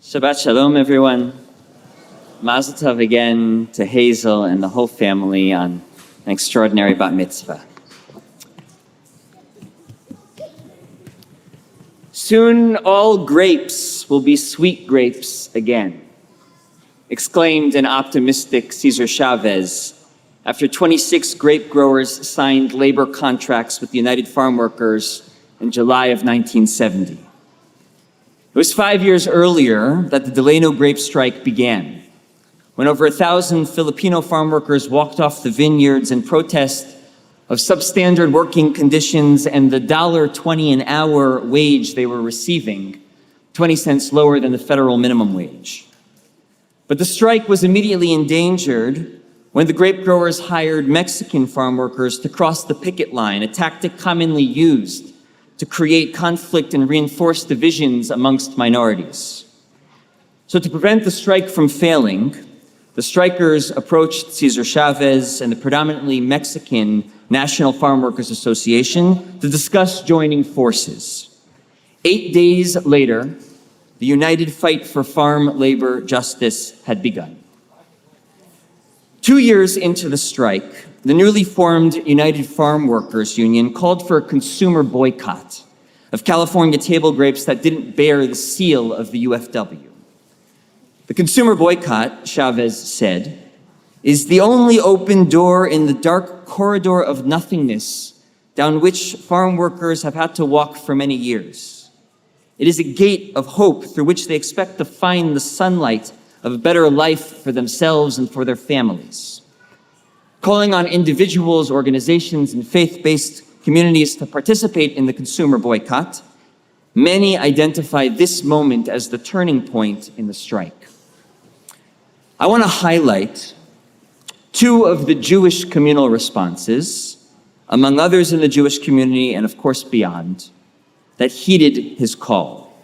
Shabbat Shalom, everyone. Mazel Tov again to Hazel and the whole family on an extraordinary bat mitzvah. Soon all grapes will be sweet grapes again, exclaimed an optimistic Cesar Chavez after 26 grape growers signed labor contracts with the United Farm Workers in July of 1970. It was 5 years earlier that the Delano grape strike began, when over 1,000 Filipino farm workers walked off the vineyards in protest of substandard working conditions and the $1.20 an hour wage they were receiving, 20 cents lower than the federal minimum wage. But the strike was immediately endangered when the grape growers hired Mexican farm workers to cross the picket line, a tactic commonly used to create conflict and reinforce divisions amongst minorities. So to prevent the strike from failing, the strikers approached Cesar Chavez and the predominantly Mexican National Farm Workers Association to discuss joining forces. 8 days later, the united fight for farm labor justice had begun. 2 years into the strike, the newly formed United Farm Workers Union called for a consumer boycott of California table grapes that didn't bear the seal of the UFW. The consumer boycott, Chavez said, is the only open door in the dark corridor of nothingness down which farm workers have had to walk for many years. It is a gate of hope through which they expect to find the sunlight of a better life for themselves and for their families. Calling on individuals, organizations, and faith-based communities to participate in the consumer boycott, many identify this moment as the turning point in the strike. I want to highlight two of the Jewish communal responses, among others in the Jewish community and of course beyond, that heeded his call.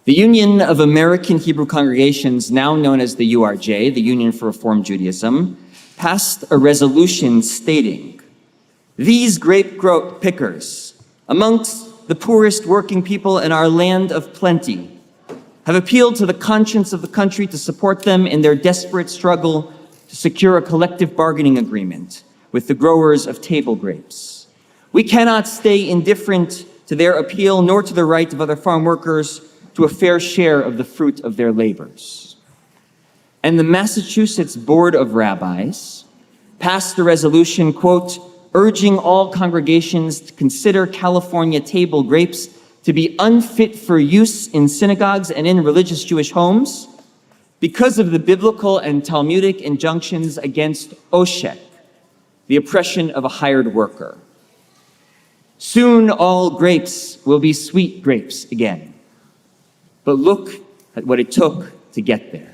The Union of American Hebrew Congregations, now known as the URJ, the Union for Reform Judaism, passed a resolution stating, "These grape pickers, amongst the poorest working people in our land of plenty, have appealed to the conscience of the country to support them in their desperate struggle to secure a collective bargaining agreement with the growers of table grapes. We cannot stay indifferent to their appeal nor to the right of other farm workers to a fair share of the fruit of their labors." And the Massachusetts Board of Rabbis passed a resolution, quote, urging all congregations to consider California table grapes to be unfit for use in synagogues and in religious Jewish homes because of the biblical and Talmudic injunctions against oshek, the oppression of a hired worker. Soon all grapes will be sweet grapes again. But look at what it took to get there.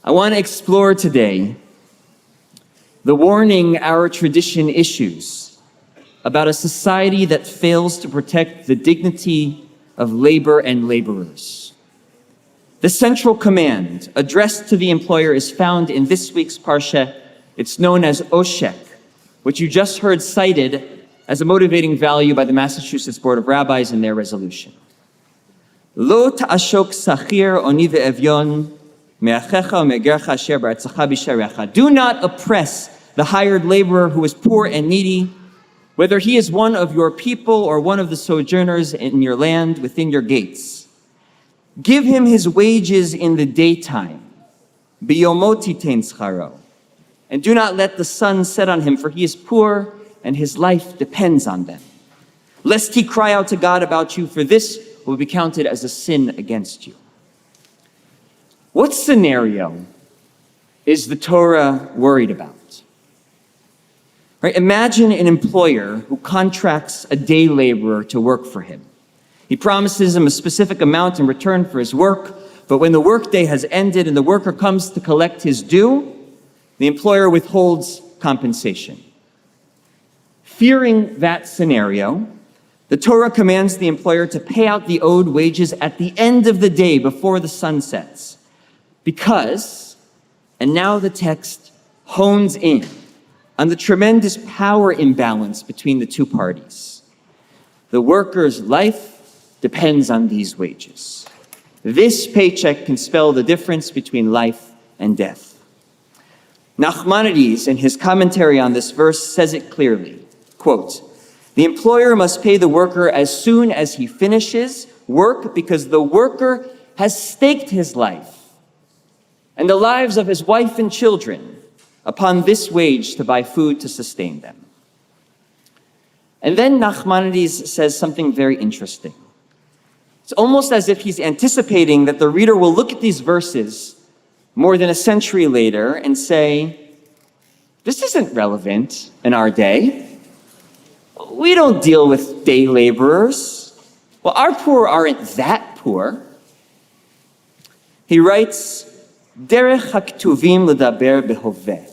I want to explore today the warning our tradition issues about a society that fails to protect the dignity of labor and laborers. The central command addressed to the employer is found in this week's parsha. It's known as oshek, which you just heard cited as a motivating value by the Massachusetts Board of Rabbis in their resolution. Lo ta'ashok sachir oni ve'evyon. Do not oppress the hired laborer who is poor and needy, whether he is one of your people or one of the sojourners in your land within your gates. Give him his wages in the daytime, and do not let the sun set on him, for he is poor and his life depends on them. Lest he cry out to God about you, for this will be counted as a sin against you. What scenario is the Torah worried about? Right? Imagine an employer who contracts a day laborer to work for him. He promises him a specific amount in return for his work, but when the workday has ended and the worker comes to collect his due, the employer withholds compensation. Fearing that scenario, the Torah commands the employer to pay out the owed wages at the end of the day before the sun sets. Because, and now the text hones in on the tremendous power imbalance between the two parties. The worker's life depends on these wages. This paycheck can spell the difference between life and death. Nachmanides, in his commentary on this verse, says it clearly, quote, "The employer must pay the worker as soon as he finishes work because the worker has staked his life and the lives of his wife and children upon this wage to buy food to sustain them." And then Nachmanides says something very interesting. It's almost as if he's anticipating that the reader will look at these verses more than a century later and say, this isn't relevant in our day. We don't deal with day laborers. Well, our poor aren't that poor. He writes, Derech haktuvim ledaber behoveh.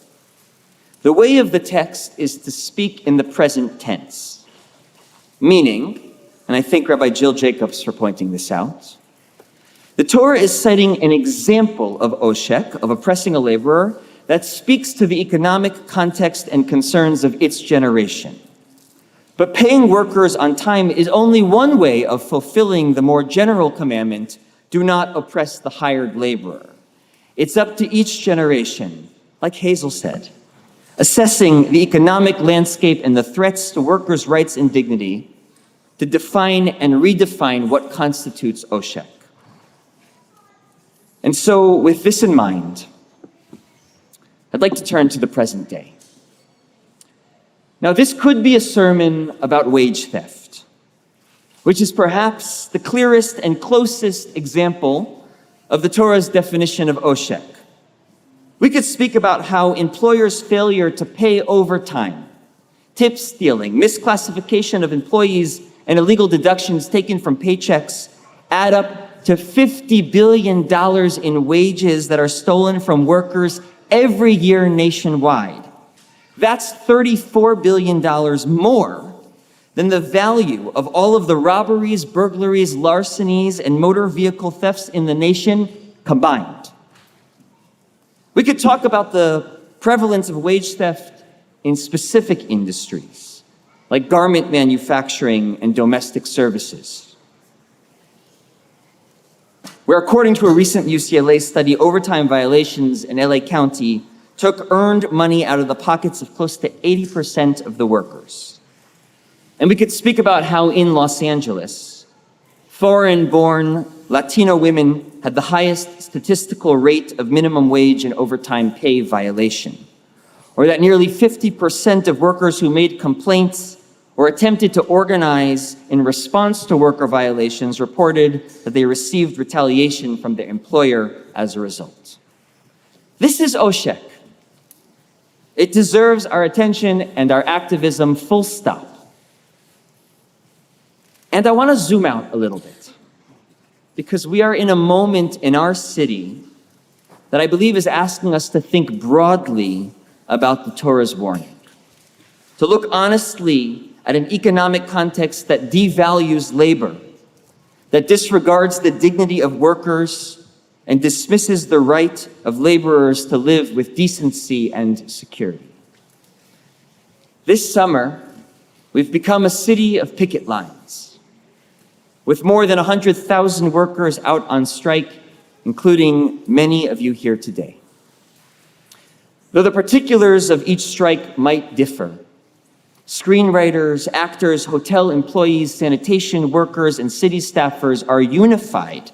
The way of the text is to speak in the present tense. Meaning, and I thank Rabbi Jill Jacobs for pointing this out, the Torah is citing an example of oshek, of oppressing a laborer, that speaks to the economic context and concerns of its generation. But paying workers on time is only one way of fulfilling the more general commandment, do not oppress the hired laborer. It's up to each generation, like Hazel said, assessing the economic landscape and the threats to workers' rights and dignity to define and redefine what constitutes oshek. And so, with this in mind, I'd like to turn to the present day. Now, this could be a sermon about wage theft, which is perhaps the clearest and closest example of the Torah's definition of oshek. We could speak about how employers' failure to pay overtime, tip stealing, misclassification of employees, and illegal deductions taken from paychecks add up to $50 billion in wages that are stolen from workers every year nationwide. That's $34 billion more than the value of all of the robberies, burglaries, larcenies, and motor vehicle thefts in the nation combined. We could talk about the prevalence of wage theft in specific industries, like garment manufacturing and domestic services, where according to a recent UCLA study, overtime violations in LA County took earned money out of the pockets of close to 80% of the workers. And we could speak about how in Los Angeles, foreign-born Latino women had the highest statistical rate of minimum wage and overtime pay violation, or that nearly 50% of workers who made complaints or attempted to organize in response to worker violations reported that they received retaliation from their employer as a result. This is oshek. It deserves our attention and our activism, full stop. And I want to zoom out a little bit, because we are in a moment in our city that I believe is asking us to think broadly about the Torah's warning, to look honestly at an economic context that devalues labor, that disregards the dignity of workers, and dismisses the right of laborers to live with decency and security. This summer, we've become a city of picket lines, with more than 100,000 workers out on strike, including many of you here today. Though the particulars of each strike might differ, screenwriters, actors, hotel employees, sanitation workers, and city staffers are unified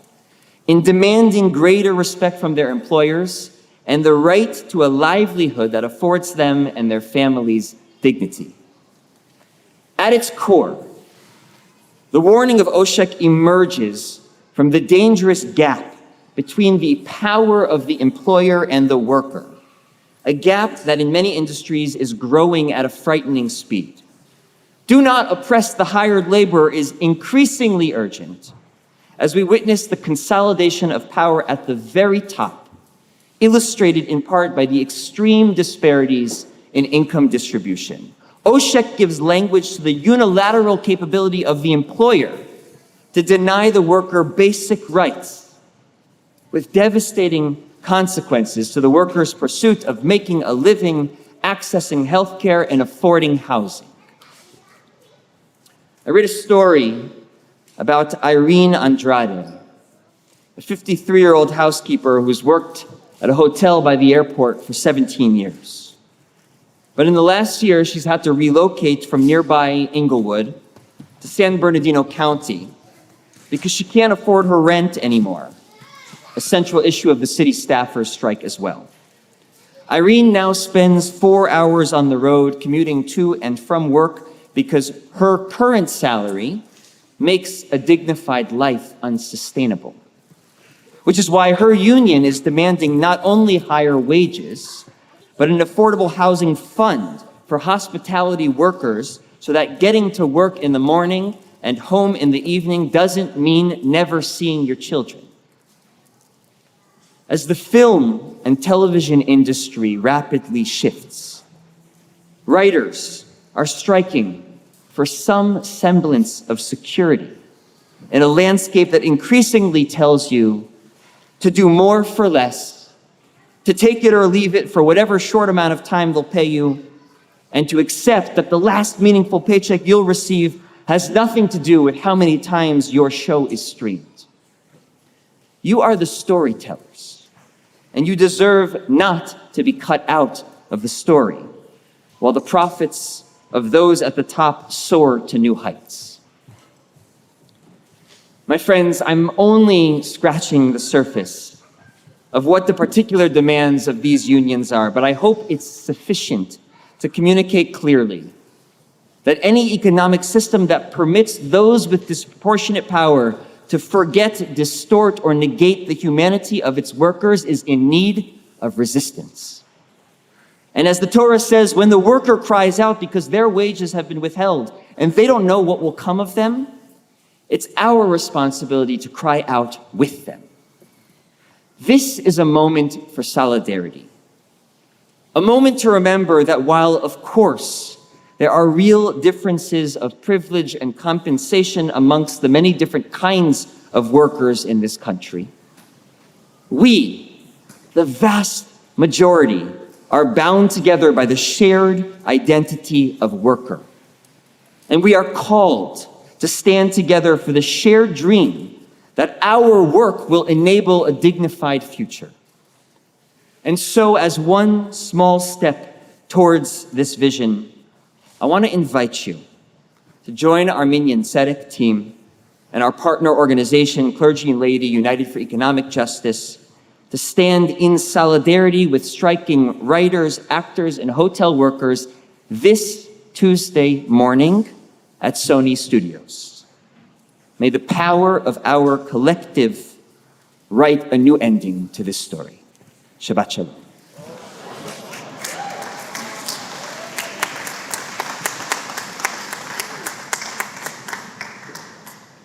in demanding greater respect from their employers and the right to a livelihood that affords them and their families dignity. At its core, the warning of oshek emerges from the dangerous gap between the power of the employer and the worker, a gap that in many industries is growing at a frightening speed. Do not oppress the hired laborer is increasingly urgent as we witness the consolidation of power at the very top, illustrated in part by the extreme disparities in income distribution. Oshek gives language to the unilateral capability of the employer to deny the worker basic rights, with devastating consequences to the worker's pursuit of making a living, accessing healthcare, and affording housing. I read a story about Irene Andrade, a 53-year-old housekeeper who's worked at a hotel by the airport for 17 years. But in the last year, she's had to relocate from nearby Inglewood to San Bernardino County because she can't afford her rent anymore, a central issue of the city staffers' strike as well. Irene now spends 4 hours on the road commuting to and from work because her current salary makes a dignified life unsustainable, which is why her union is demanding not only higher wages, but an affordable housing fund for hospitality workers so that getting to work in the morning and home in the evening doesn't mean never seeing your children. As the film and television industry rapidly shifts, writers are striking for some semblance of security in a landscape that increasingly tells you to do more for less, to take it or leave it for whatever short amount of time they'll pay you, and to accept that the last meaningful paycheck you'll receive has nothing to do with how many times your show is streamed. You are the storytellers, and you deserve not to be cut out of the story, while the profits of those at the top soar to new heights. My friends, I'm only scratching the surface of what the particular demands of these unions are, but I hope it's sufficient to communicate clearly that any economic system that permits those with disproportionate power to forget, distort, or negate the humanity of its workers is in need of resistance. And as the Torah says, when the worker cries out because their wages have been withheld and they don't know what will come of them, it's our responsibility to cry out with them. This is a moment for solidarity. A moment to remember that while, of course, there are real differences of privilege and compensation amongst the many different kinds of workers in this country, we, the vast majority, are bound together by the shared identity of worker. And we are called to stand together for the shared dream that our work will enable a dignified future. And so, as one small step towards this vision, I want to invite you to join our Minyan Tzedek team and our partner organization, Clergy and Laity United for Economic Justice, to stand in solidarity with striking writers, actors, and hotel workers this Tuesday morning at Sony Studios. May the power of our collective write a new ending to this story. Shabbat Shalom.